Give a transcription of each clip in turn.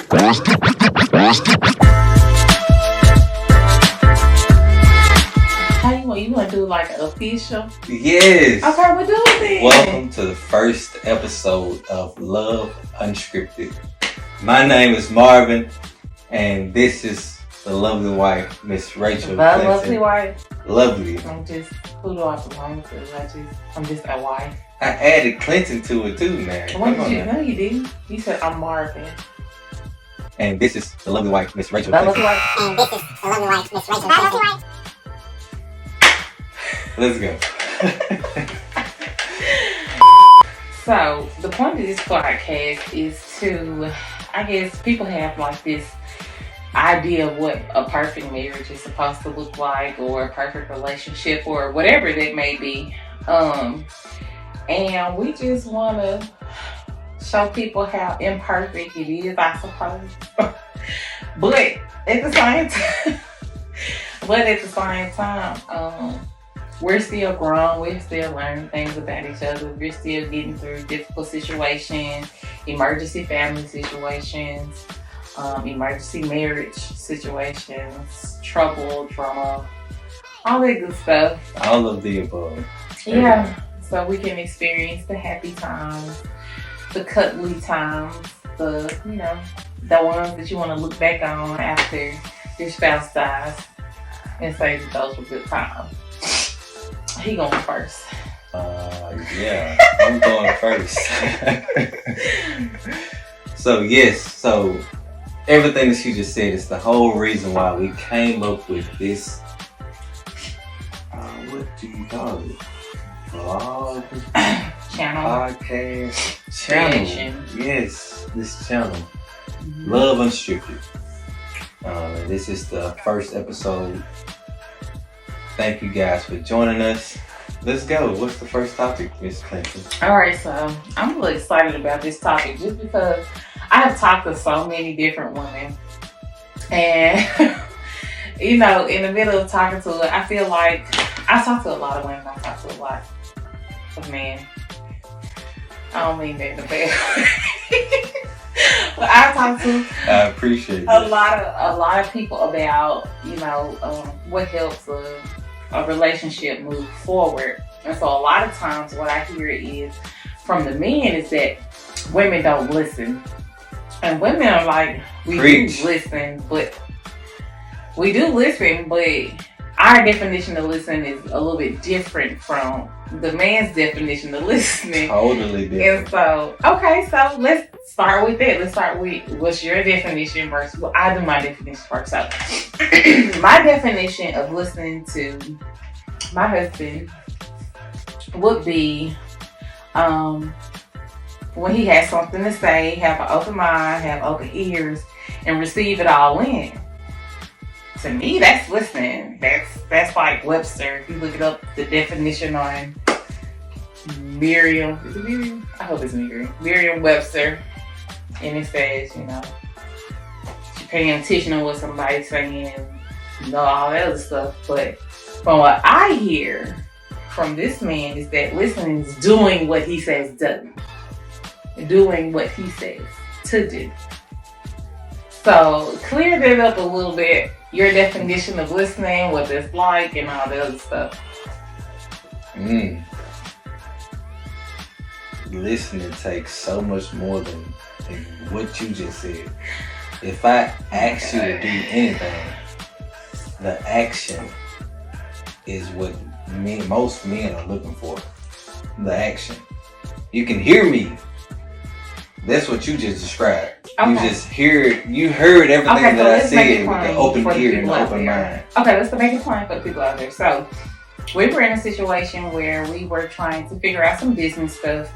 You want to do like an official? Yes. Okay, we'll do it. Welcome to the first episode of Love Unscripted. My name is Marvin, and this is the lovely wife, Miss Rachel Clinton. Lovely wife. Lovely. I'm just, who do I belong to? I'm just a wife. I added Clinton to it too, man. What did you? No, you didn't. You said I'm Marvin. And this is the lovely wife, Miss Rachel The Clinton. lovely wife. And this is the lovely wife, Miss Rachel Clinton. Let's go. So, the point of this podcast is to, I guess, people have like this idea of what a perfect marriage is supposed to look like, or a perfect relationship, or whatever that may be. And we just want to show people how imperfect it is, I suppose. But at the same time, we're still growing. We're still learning things about each other. We're still getting through difficult situations, emergency family situations, emergency marriage situations, trouble, drama, all that good stuff. All of the above. Yeah. So we can experience the happy times, the cuddly times, the ones that you want to look back on after your spouse dies and say that those were good times. He going first. Yeah, I'm going first. So everything that she just said is the whole reason why we came up with this. What do you call it? Vlog, channel, podcast, channel. Creation. Yes, this channel, Love Unscripted. This is the first episode. Thank you guys for joining us. Let's go. What's the first topic, Miss Clinton? All right, so I'm really excited about this topic just because I have talked to so many different women, and in the middle of talking to her, I feel like I talk to a lot of women. I talk to a lot of men. I don't mean that in a bad way. But I appreciate a lot of people about what helps a relationship move forward. And so a lot of times what I hear is from the men is that women don't listen. And women are like, we do listen, but our definition of listen is a little bit different from the man's definition of listening. Totally different. And so, so let's start with that. Let's start with what's your definition versus, well, I do my definition first. So, my definition of listening to my husband would be when he has something to say, have an open mind, have open ears, and receive it all in. To me, that's listening. That's like Webster. If you look it up, the definition on Merriam. Is it Merriam? I hope it's Merriam. Merriam-Webster. And it says, you're paying attention to what somebody's saying, all that other stuff. But from what I hear from this man is that listening is doing what he says done. Doing what he says to do. So clear that up a little bit. Your definition of listening, what it's like, and all the other stuff. Listening takes so much more than what you just said. If I ask you to do anything, the action is what most men are looking for. The action. You can hear me. That's what you just described. Okay. You heard everything that I said with the open ear and the open mind. Okay, let's make it plain for the people out there. So, we were in a situation where we were trying to figure out some business stuff.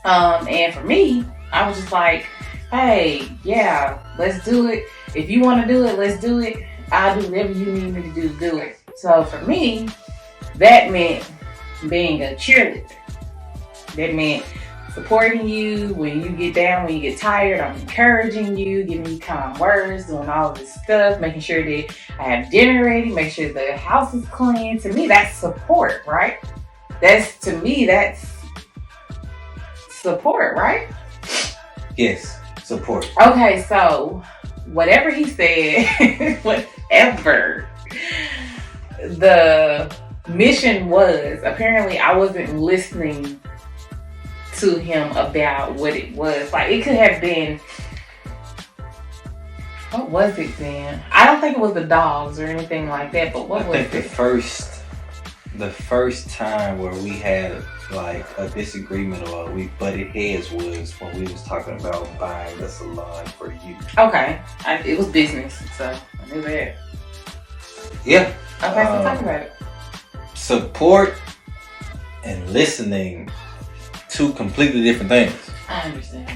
And for me, I was just like, hey, yeah, let's do it. If you want to do it, let's do it. I'll do whatever you need me to do it. So for me, that meant being a cheerleader. That meant supporting you when you get down, when you get tired. I'm encouraging you, giving you kind words, doing all of this stuff, making sure that I have dinner ready, make sure the house is clean. To me, that's support, right? That's support, right? Yes. support. Okay, so whatever he said, whatever the mission was, apparently I wasn't listening to him about what it was. Like, it could have been, what was it then? I don't think it was the dogs or anything like that, but what was it? I think the first time where we had like a disagreement or we butted heads was when we was talking about buying the salon for you. Okay, it was business, so I knew that. Yeah. Okay, so talk about it. Support and listening, two completely different things. I understand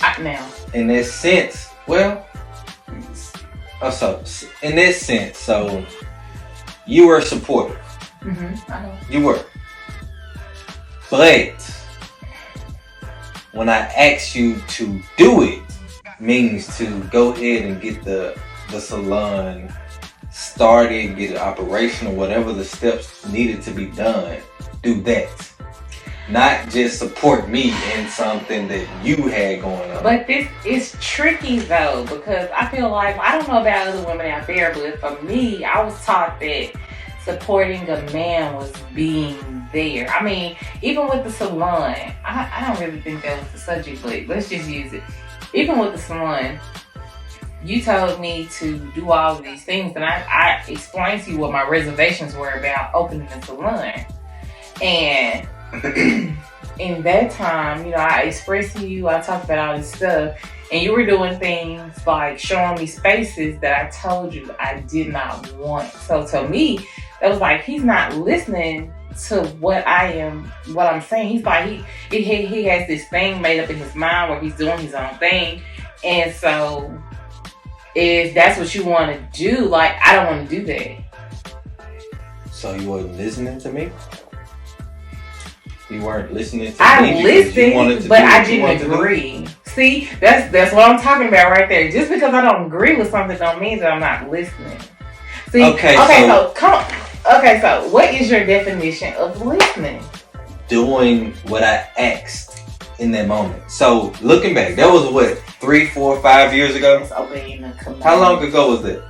that. Now, in that sense, well, so in that sense, so you were supportive. I know. You were. But when I asked you to do it, means to go ahead and get the salon started, get it operational, whatever the steps needed to be done, do that. Not just support me in something that you had going on. But this is tricky though, because I feel like, I don't know about other women out there, but for me, I was taught that supporting a man was being there. I mean, even with the salon, I don't really think that was the subject, but let's just use it. Even with the salon, you told me to do all of these things, and I explained to you what my reservations were about opening the salon. And in that time, you know, I expressed to you, I talked about all this stuff, and you were doing things like showing me spaces that I told you I did not want. So to me, that was like, he's not listening to what I'm saying. He's like, he has this thing made up in his mind where he's doing his own thing. And so if that's what you want to do, like, I don't want to do that. So you weren't listening to me? You weren't listening to me? I listened, but I didn't agree. See, that's what I'm talking about right there. Just because I don't agree with something don't mean that I'm not listening. See, so what is your definition of listening? Doing what I asked in that moment. So looking back, that was what, 3, 4, 5 years ago? How long ago was that?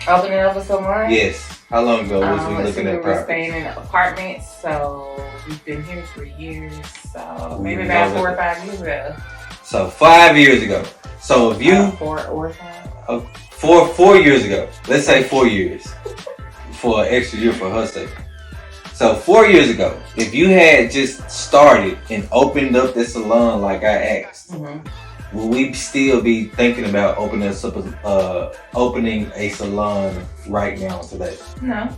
Opening up a salon? Yes. How long ago was we looking at properties? We were staying in apartments, so we've been here for years. So maybe about 4 or 5 years ago. So 5 years ago. So if you 4 or 5. 4 years ago. Let's say 4 years for an extra year for her sake. So 4 years ago, if you had just started and opened up this salon like I asked, will we still be thinking about opening a salon right now today? No.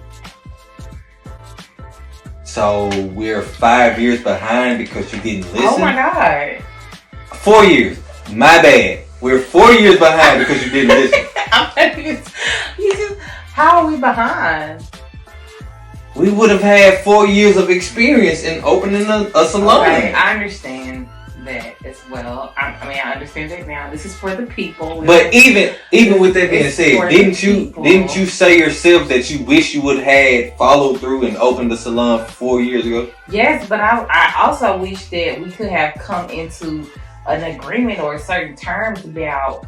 So we're 5 years behind because you didn't listen? Oh my God. 4 years. My bad. We're 4 years behind because you didn't listen. How are we behind? We would have had 4 years of experience in opening a salon. Okay, I understand that as well. I understand that now. This is for the people. But even with that being said, didn't you say yourself that you wish you would have had followed through and opened the salon 4 years ago? Yes, but I also wish that we could have come into an agreement or certain terms about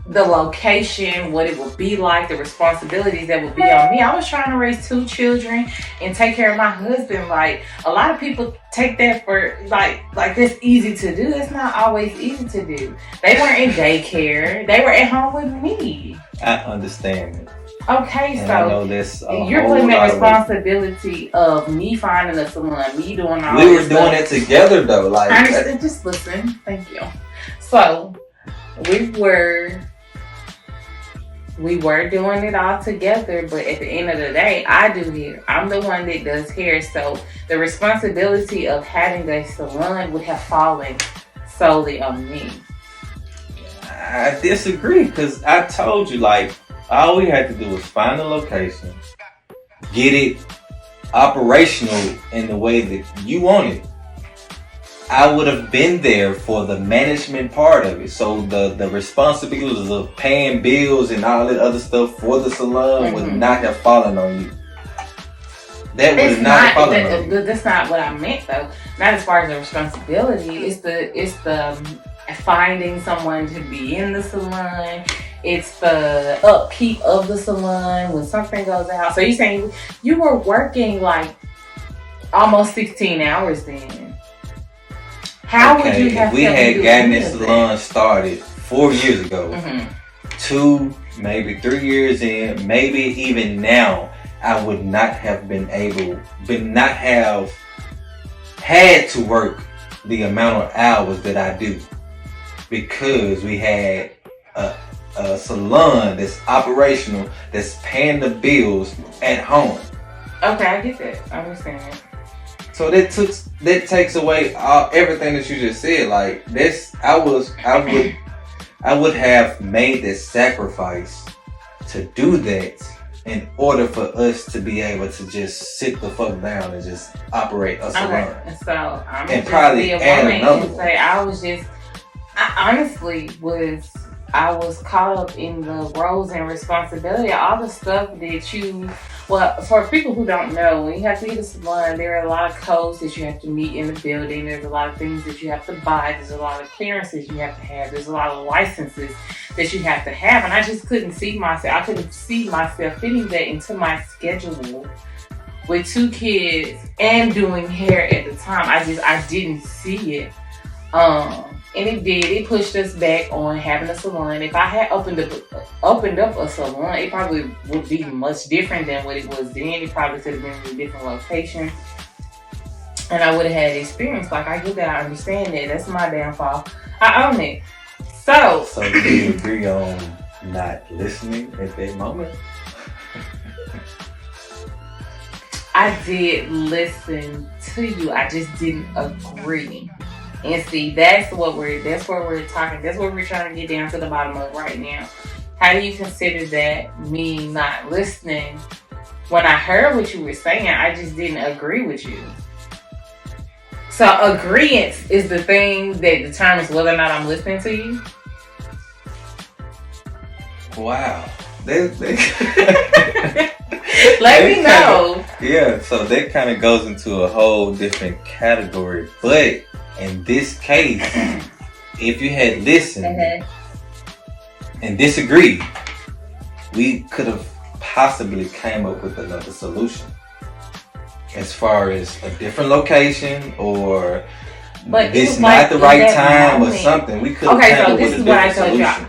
the location, what it would be like, the responsibilities that would be on me. I was trying to raise 2 children and take care of my husband. Like, a lot of people take that for like that's easy to do. It's not always easy to do. They weren't in daycare. They were at home with me. I understand it. Okay, and so I know this you're putting the responsibility of me finding a salon, me doing all we were doing it together though. Like, I understand. Just listen. Thank you. So we were doing it all together, but at the end of the day, I do hair. I'm the one that does hair, so the responsibility of having a salon would have fallen solely on me. I disagree, because I told you, like, all we had to do was find a location, get it operational in the way that you want it. I would have been there for the management part of it. So the responsibilities of paying bills and all that other stuff for the salon would not have fallen on you. That was not falling on you. That's not what I meant though. Not as far as the responsibility. It's the finding someone to be in the salon. It's the upkeep of the salon when something goes out. So you're saying you were working like almost 16 hours then. How would you have? If we had gotten this salon started 4 years ago, 2, maybe 3 years in, maybe even now, I would not have had to work the amount of hours that I do, because we had a salon that's operational, that's paying the bills at home. Okay, I get that. I understand that. So that takes away everything that you just said. Like this, I would have made this sacrifice to do that in order for us to be able to just sit the fuck down and just operate a salon. Okay. So I'm and just probably be a add woman another and say I honestly was caught up in the roles and responsibility, all the stuff that for people who don't know, when you have to get a salon, there are a lot of codes that you have to meet in the building. There's a lot of things that you have to buy. There's a lot of clearances you have to have. There's a lot of licenses that you have to have. And I just couldn't see myself fitting that into my schedule with 2 kids and doing hair at the time. I didn't see it. And it pushed us back on having a salon. If I had opened up a salon, it probably would be much different than what it was then. It probably could have been in a different location. And I would have had experience. Like, I get that, I understand that. That's my downfall. I own it. So do you agree on not listening at that moment? I did listen to you. I just didn't agree. And see, that's what we're talking. That's what we're trying to get down to the bottom of right now. How do you consider that me not listening? When I heard what you were saying, I just didn't agree with you. So agreeance is the thing that determines whether or not I'm listening to you. Wow. Let me know. So that kind of goes into a whole different category. But in this case, if you had listened and disagreed, we could have possibly came up with another solution. As far as a different location or it's not the right time or something, we could have came up with a different solution.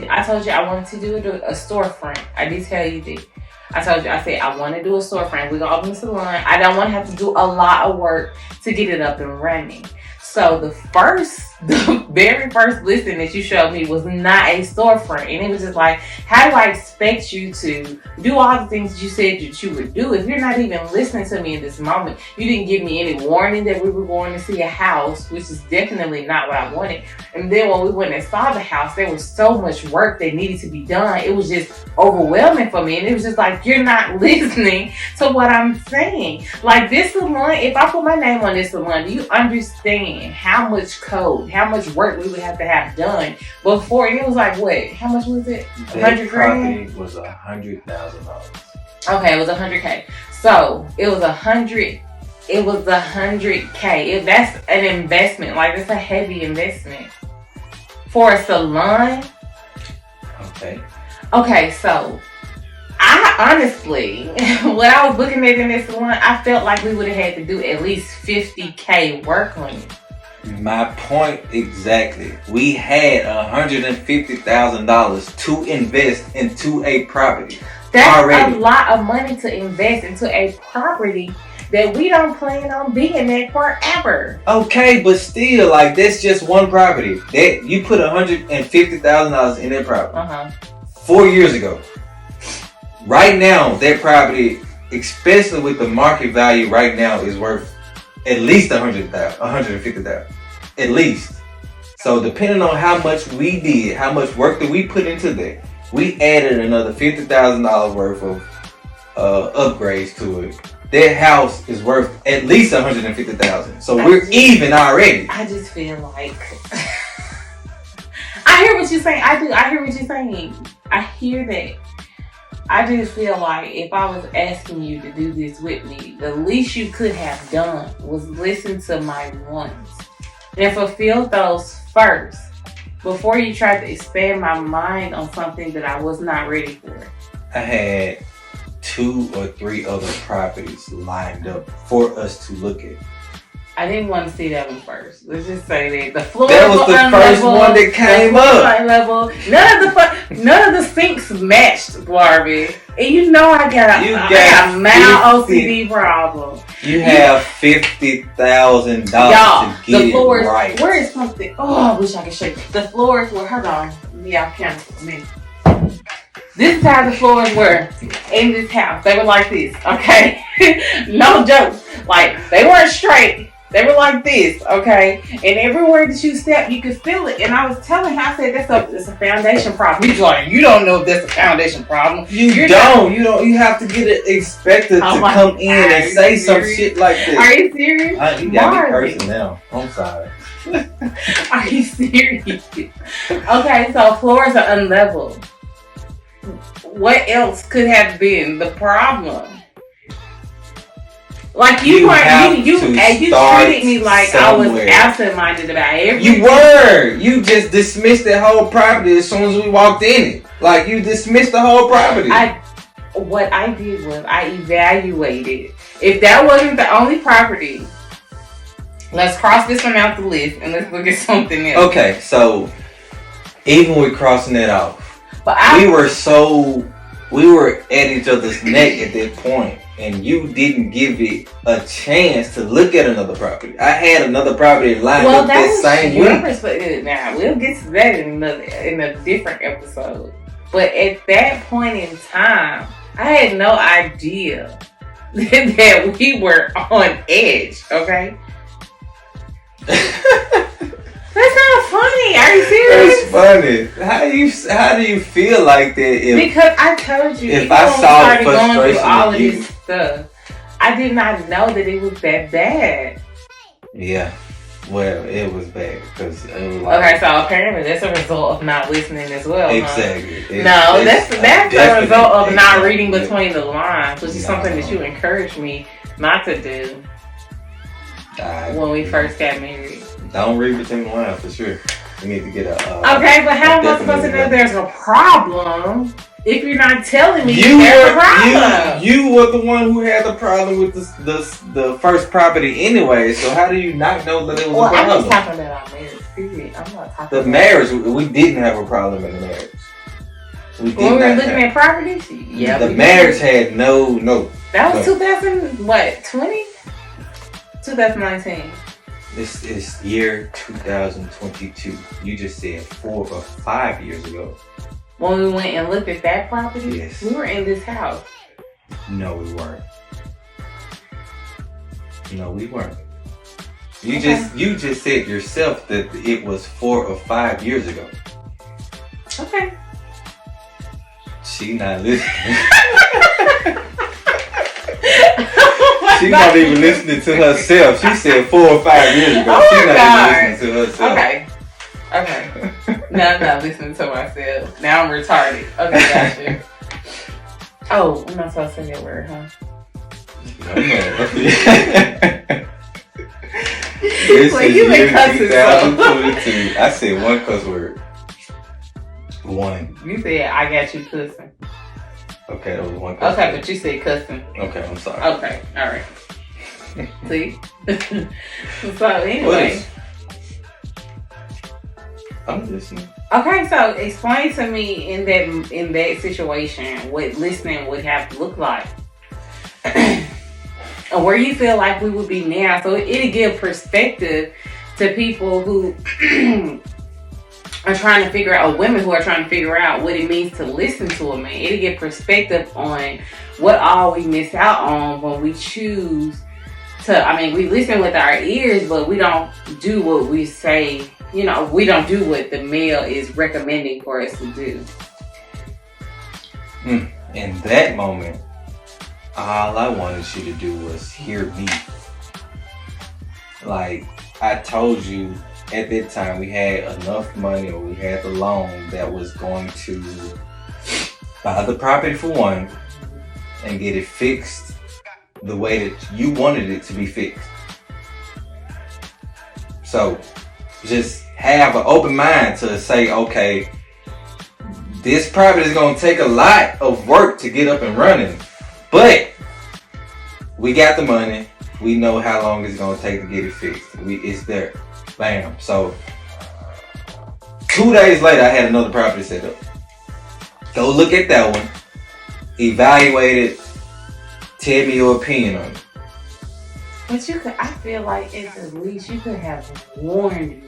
I told you I wanted to do a storefront. I did tell you that. I said I want to do a storefront. We're going to open the salon. I don't want to have to do a lot of work to get it up and running. So the very first listing that you showed me was not a storefront. And it was just like, how do I expect you to do all the things that you said that you would do if you're not even listening to me in this moment? You didn't give me any warning that we were going to see a house, which is definitely not what I wanted. And then when we went and saw the house, there was so much work that needed to be done. It was just overwhelming for me. And it was just like, you're not listening to what I'm saying. Like this salon, if I put my name on this salon, do you understand how much code, how much work we would have to have done before? And it was like, what? How much was it? $100,000 grand? Was $100,000. Okay, it was $100K. So it was $100K. If that's an investment, like it's a heavy investment for a salon. Okay, so I honestly, when I was looking at in this salon, I felt like we would have had to do at least $50K work on it. My point exactly. We had $150,000 to invest into a property. That's already a lot of money to invest into a property that we don't plan on being there forever. Okay, but still, like that's just one property. That you put $150,000 in that property 4 years ago. Right now, that property, especially with the market value right now, is worth at least $150,000. At least. So depending on how much we did, how much work that we put into that, we added another $50,000 worth of upgrades to it. That house is worth at least $150,000. So we're even already. I just feel like I hear what you're saying. I hear what you're saying. I hear that. I just feel like if I was asking you to do this with me, the least you could have done was listen to my wants and fulfill those first before you tried to expand my mind on something that I was not ready for. I had 2 or 3 other properties lined up for us to look at. I didn't want to see that one first. Let's just say that the floor that was the first one that came up. Level. None of the sinks matched, Barbie. And you know I got a mild OCD problem. You have $50,000 to get the floors, it right. Where is something? Oh, I wish I could show you. The floors were. Hold on. Yeah, I can't for a minute. This is how the floors were in this house. They were like this. Okay, no jokes. Like they weren't straight. They were like this, okay? And everywhere that you step, you could feel it. And I was telling him, I said, it's a foundation problem. He's like, you don't know if that's a foundation problem. You don't. You have to get an inspector to come in and say some shit like this. Are you serious? You got me cursing now. I'm sorry. Are you serious? Okay, so floors are unleveled. What else could have been the problem? Like you treated me like I was absent-minded about everything. You were. You just dismissed the whole property as soon as we walked in it. Like you dismissed the whole property. What I did was I evaluated. If that wasn't the only property, let's cross this one out the list and let's look at something else. Okay, so even with crossing it off, we were at each other's neck at that point. And you didn't give it a chance to look at another property. I had another property lined up that same week. Now we'll get to that in a different episode. But at that point in time, I had no idea that we were on edge. Okay. That's not funny. Are you serious? It's funny. How do you feel like that? Because I told you, if I saw the frustration going through all of you, this stuff, I did not know that it was that bad. Yeah, well, it was bad because it was like, okay. So apparently that's a result of not listening as well. Exactly. Huh? That's a result of not reading between the lines, which is something that you encouraged me not to do when we first got married. Don't read between the lines for sure. You need to get a. Okay, but how am I supposed to know there's a problem if you're not telling me there's a problem? You were the one who had the problem with the first property anyway. So how do you not know that it was a problem? I'm just talking about our marriage. Period. I'm not talking the marriage. We didn't have a problem in the marriage. When we were looking at properties, yeah. The marriage had no. That was 2020? 2019. This is year 2022. You just said 4 or 5 years ago. When we went and looked at that property? Yes. We were in this house. No, we weren't. You just said yourself that it was 4 or 5 years ago. Okay. She not listening. She's not even listening to herself. She said 4 or 5 years ago. Oh she's not God. even listening to herself. Okay. Now I'm not listening to myself. Now I'm retarded. Okay, gotcha. Oh, I'm not supposed to say that word, huh? This is year 2022. I said one cuss word. One. You said I got you cussing. Okay, that was one cuss Okay, word. but you said cussing. Okay, I'm sorry. Okay, alright. See? So anyway. I'm listening. Okay, so explain to me in that situation what listening would have to look like. And where you feel like we would be now. So it'll give perspective to people who are trying to figure out, or women who are trying to figure out what it means to listen to a man. It'll give perspective on what all we miss out on when we choose to, we listen with our ears, but we don't do what we say. We don't do what the male is recommending for us to do. In that moment, all I wanted you to do was hear me. Like I told you at that time, we had enough money, or we had the loan that was going to buy the property for one, and get it fixed the way that you wanted it to be fixed. So just have an open mind to say, okay, this property is going to take a lot of work to get up and running, but we got the money. We know how long it's going to take to get it fixed. It's there. Bam. So 2 days later, I had another property set up. Go look at that one. Evaluate it. Tell me your opinion on it. But you could, I feel like at the least you could have warned me.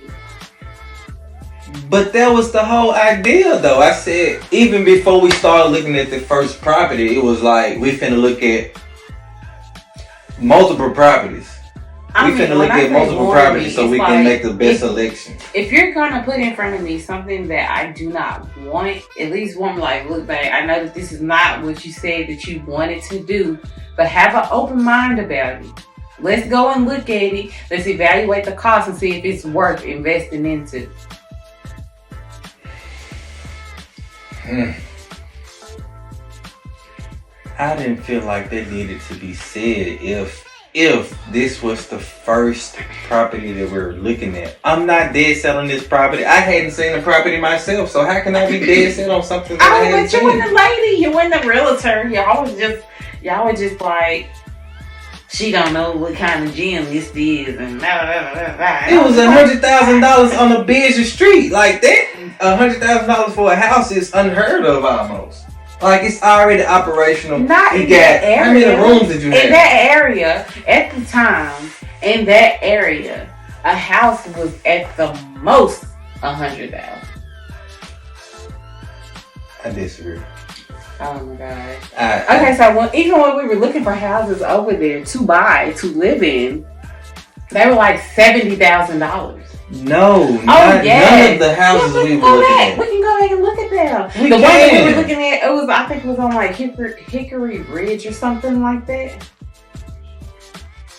But that was the whole idea, though. I said, even before we started looking at the first property, it was like, we finna look at multiple properties. We finna look at multiple properties so we can make the best selection. If you're gonna put in front of me something that I do not want, at least one like, look back, I know that this is not what you said that you wanted to do, but have an open mind about it. Let's go and look at it. Let's evaluate the cost and see if it's worth investing into. I didn't feel like that needed to be said if this was the first property that we're looking at. I'm not dead set on this property. I hadn't seen the property myself, so how can I be dead set on something that I hadn't seen? You and the lady, you and the realtor, y'all was just like, she don't know what kind of gym this is, and blah, blah, blah, blah. It was $100,000 on a busy street like that. $100,000 for a house is unheard of almost. Like, it's already operational. Not in that area. How many rooms did you have? In that area, at the time, in that area, a house was at the most $100,000. I disagree. Oh my gosh. Okay, so even when we were looking for houses over there to buy, to live in, they were like $70,000. No, none of the houses we were looking at. We can go back and look at them. The one that we were looking at, I think it was on like Hickory Ridge or something like that.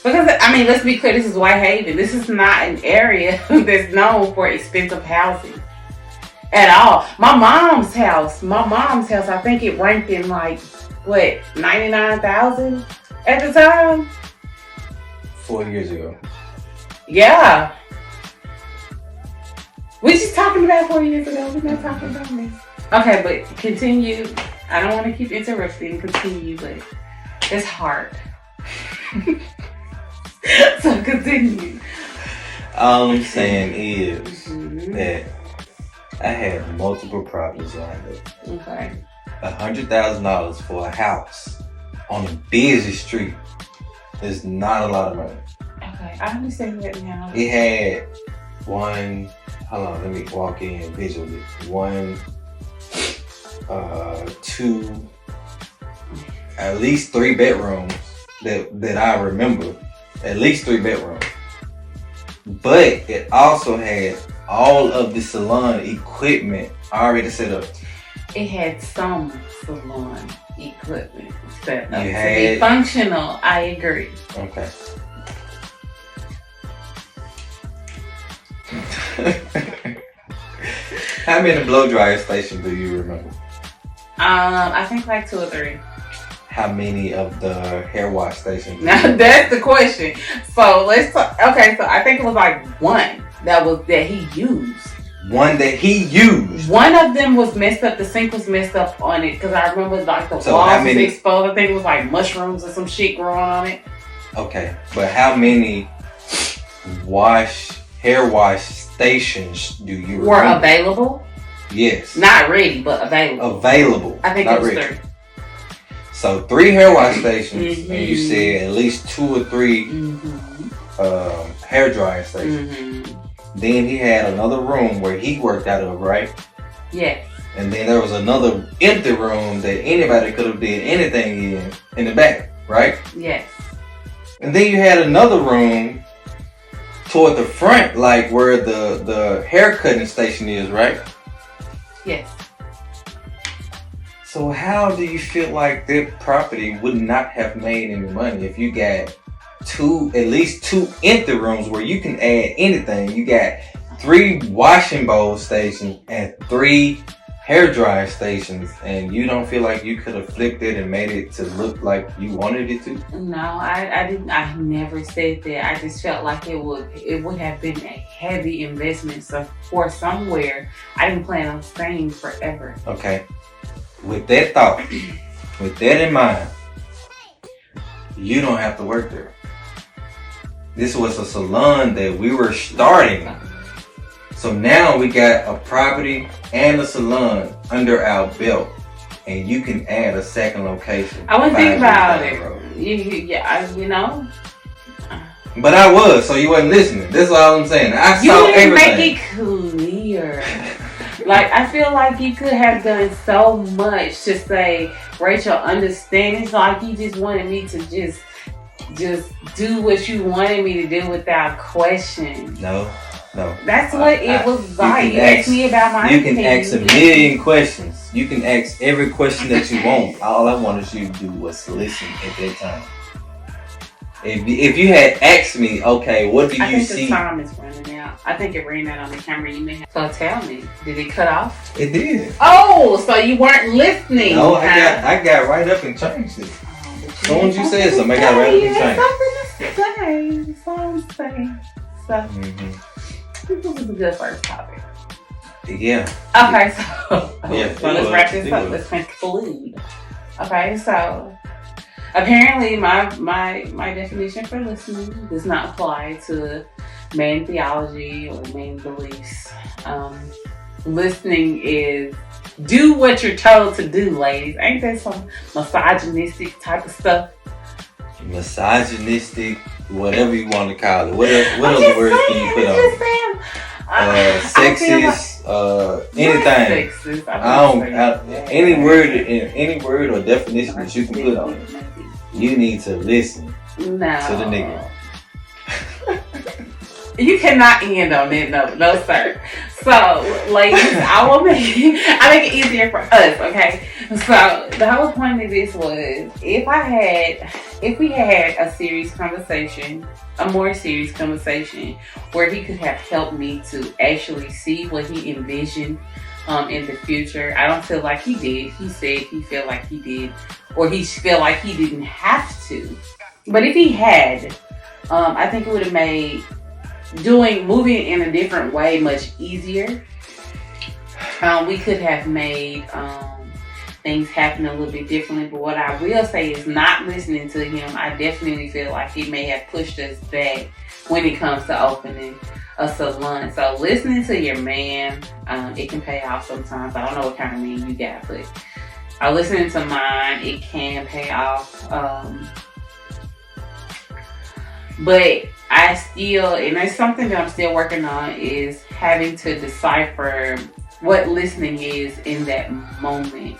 Because, I mean, let's be clear, this is Whitehaven. This is not an area that's known for expensive housing at all. My mom's house, I think it ranked in like, what, 99,000 at the time? 4 years ago. Yeah. We're just talking about 4 years ago. We're not talking about this. Okay, but continue. I don't want to keep interrupting. Continue, but it's hard. So continue. All I'm saying is that I had multiple properties lined up. Okay. $100,000 for a house on a busy street is not a lot of money. Okay, I understand that now. It had one. Hold on, let me walk in visually. 1, 2, at least 3 bedrooms that I remember. At least 3 bedrooms. But it also had all of the salon equipment already set up. It had some salon equipment set up to be functional. I agree. Okay. How many blow dryer stations do you remember? I think like 2 or 3. How many of the hair wash stations? Now that's the question. So let's talk. Okay, so I think it was like one that he used. One that he used. One of them was messed up. The sink was messed up on it because I remember like the walls was exposed. I think it was like mushrooms or some shit growing on it. Okay, but how many hair wash stations do you remember? Were available? Yes. Not ready, but available. Available. I think it was ready. 3. So 3 hair wash stations, and you said at least 2 or 3 hair dryer stations. Then he had another room where he worked out of, right? Yes. And then there was another empty room that anybody could have did anything in the back, right? Yes. And then you had another room toward the front, like where the hair cutting station is, right? Yes. So how do you feel like that property would not have made any money if you got at least 2 empty rooms where you can add anything? You got 3 washing bowl stations and 3 hair drying stations, and you don't feel like you could have flipped it and made it to look like you wanted it to? No, I didn't. I never said that. I just felt like it would have been a heavy investment. So for somewhere, I didn't plan on staying forever. Okay. With that thought, with that in mind, you don't have to work there. This was a salon that we were starting. So now we got a property and a salon under our belt, and you can add a second location. I wouldn't think about it. You know. But I was, so you wasn't listening. That's all I'm saying. I saw everything. You didn't make it clear. Like, I feel like you could have done so much to say, Rachel, understand. It's like you just wanted me to just do what you wanted me to do without question. No. That's what it was like. You asked me about my opinion. You can ask a million questions. You can ask every question that you want. All I wanted you to do was listen at that time. If you had asked me, okay, what do you see? I think the time is running out. I think it ran out on the camera. You may have. So tell me, did it cut off? It did. Oh, so you weren't listening. No, I got right up and changed it. As soon as you said something, I got right up and changed it. Something to say. So I'm saying. So. This was a good first topic. Yeah. Okay, so let's wrap this up. Was. Let's conclude. Okay, so apparently my definition for listening does not apply to main theology or main beliefs. Listening is do what you're told to do, ladies. Ain't that some misogynistic type of stuff? Misogynistic, whatever you want to call it. What other words can you put on it? Sexist, anything. Sexist, any word or definition that you can put on it. You need to listen to the nigga. You cannot end on that note, no sir. So, ladies, I make it easier for us, okay? So, the whole point of this was, if we had a serious conversation, a more serious conversation, where he could have helped me to actually see what he envisioned in the future. I don't feel like he did. He said he felt like he did, or he felt like he didn't have to. But if he had, I think it would have made moving in a different way much easier. We could have made things happen a little bit differently, but what I will say is, not listening to him, I definitely feel like he may have pushed us back when it comes to opening a salon. So listening to your man, it can pay off sometimes. I don't know what kind of man you got, but listening to mine, it can pay off. But I still, and it's something that I'm still working on, is having to decipher what listening is in that moment.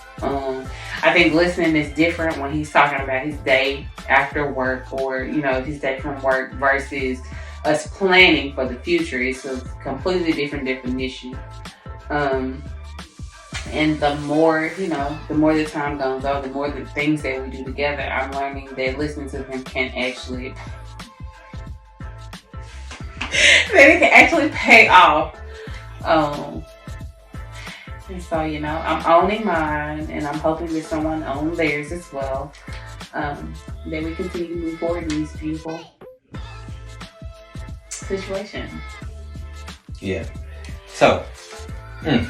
I think listening is different when he's talking about his day after work, or his day from work, versus us planning for the future. It's a completely different definition. And the more the time goes on, the more the things that we do together, I'm learning that listening to him can actually pay off. And so, I'm owning mine, and I'm hoping that someone owns theirs as well. That we continue to move forward in this beautiful situation. Yeah. So, I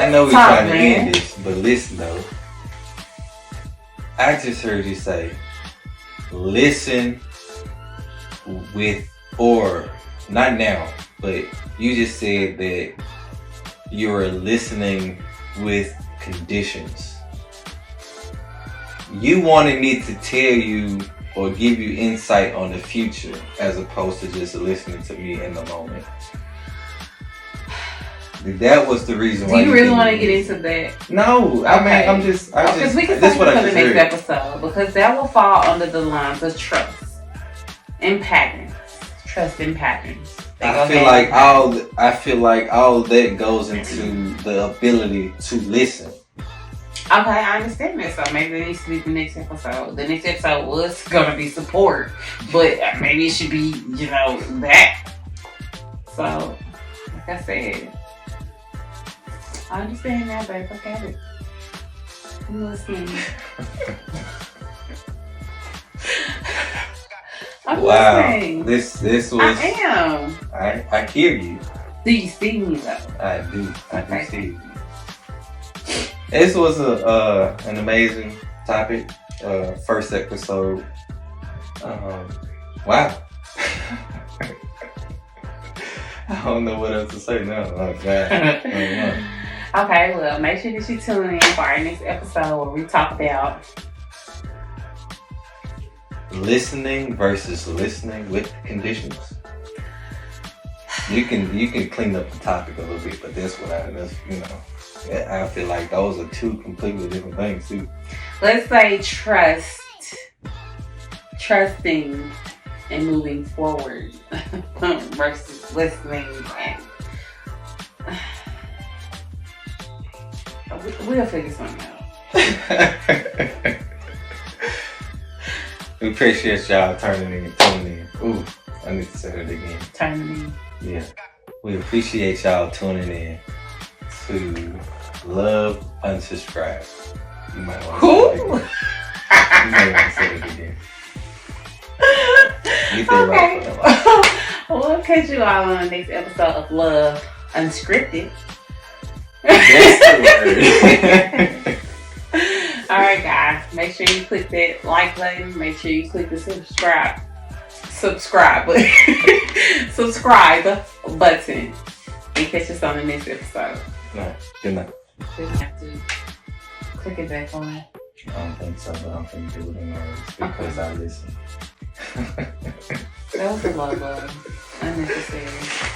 know we're trying to end this, but listen though. I just heard you say, listen with, or not now, but you just said that you're listening with conditions. You wanted me to tell you or give you insight on the future, as opposed to just listening to me in the moment. That was the reason why. Do you really want to get into that? No, I mean, because we can talk about the next episode, because that will fall under the lines of trust and patterns. Trust and patterns. I feel like all that goes into the ability to listen. Okay, I understand that. So maybe that needs to be the next episode. The next episode was gonna be support, but maybe it should be, that. So, like I said, I understand now, babe. I got it. I'm listening. I'm listening. This was. I am. I hear you. Do you see me though? I do. I do Okay. see you. This was an amazing topic. First episode. Wow. I don't know what else to say now. Oh, God. Okay, well, make sure that you tune in for our next episode where we talk about Listening versus listening with conditions. You can clean up the topic a little bit, but I feel like those are two completely different things too. let's say trusting and moving forward versus listening and we'll figure something out. We appreciate y'all tuning in. Ooh, I need to say that again. Turning in. Yeah. We appreciate y'all tuning in to Love Unsubscribe. You might want to say it again. Get that right for them. We'll catch you all on the next episode of Love Unscripted. That's the word. Alright guys, make sure you click that like button. Make sure you click the subscribe button and catch us on the next episode. No, good night. Just have to click it back on. I don't think so, but I'm finna do it anyways because I listen. That was a low blow. Unnecessary.